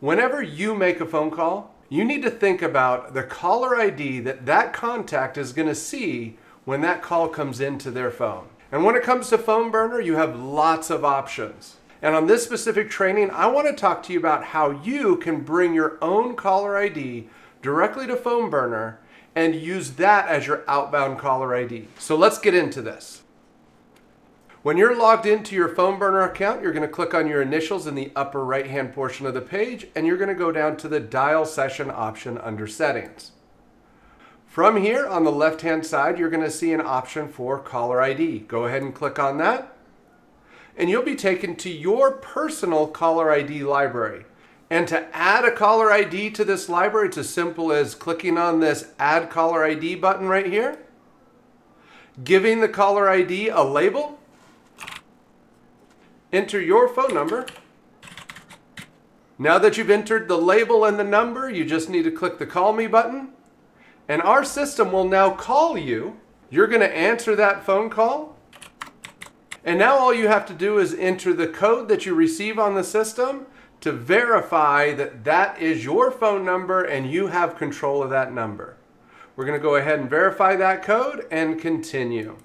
Whenever you make a phone call, you need to think about the caller ID that that contact is going to see when that call comes into their phone. And when it comes to PhoneBurner, you have lots of options. And on this specific training, I want to talk to you about how you can bring your own caller ID directly to PhoneBurner and use that as your outbound caller ID. So let's get into this. When you're logged into your PhoneBurner account, you're going to click on your initials in the upper right-hand portion of the page, and you're going to go down to the dial session option under settings. From here on the left-hand side, you're going to see an option for caller ID. Go ahead and click on that, and you'll be taken to your personal caller ID library. And to add a caller ID to this library, it's as simple as clicking on this Add Caller ID button right here, giving the caller ID a label, enter your phone number. Now that you've entered the label and the number, you just need to click the Call Me button, and our system will now call you. You're going to answer that phone call, and now all you have to do is enter the code that you receive on the system to verify that that is your phone number and you have control of that number. We're going to go ahead and verify that code and continue.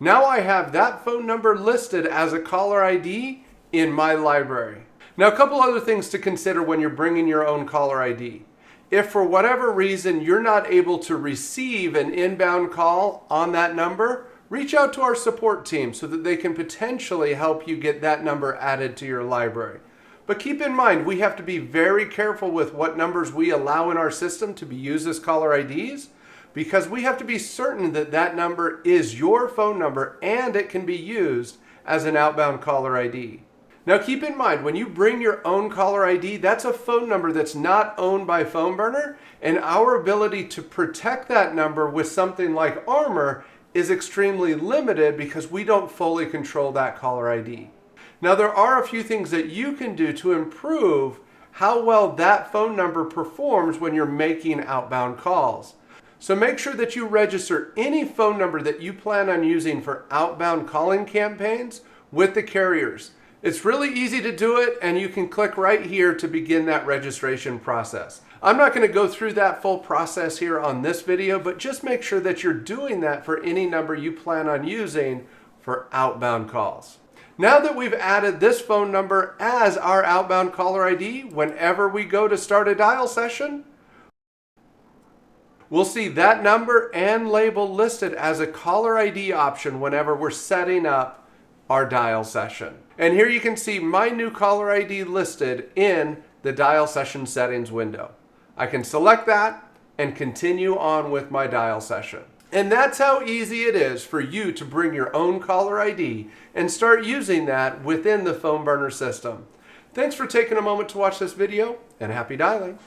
Now I have that phone number listed as a caller ID in my library. Now a couple other things to consider when you're bringing your own caller ID. If for whatever reason you're not able to receive an inbound call on that number, reach out to our support team so that they can potentially help you get that number added to your library. But keep in mind, we have to be very careful with what numbers we allow in our system to be used as caller IDs, because we have to be certain that that number is your phone number and it can be used as an outbound caller ID. Now keep in mind, when you bring your own caller ID, that's a phone number that's not owned by PhoneBurner, and our ability to protect that number with something like Armor is extremely limited because we don't fully control that caller ID. Now there are a few things that you can do to improve how well that phone number performs when you're making outbound calls. So make sure that you register any phone number that you plan on using for outbound calling campaigns with the carriers. It's really easy to do it, and you can click right here to begin that registration process. I'm not going to go through that full process here on this video, but just make sure that you're doing that for any number you plan on using for outbound calls. Now that we've added this phone number as our outbound caller ID, whenever we go to start a dial session, we'll see that number and label listed as a caller ID option whenever we're setting up our dial session. And here you can see my new caller ID listed in the dial session settings window. I can select that and continue on with my dial session. And that's how easy it is for you to bring your own caller ID and start using that within the PhoneBurner system. Thanks for taking a moment to watch this video, and happy dialing.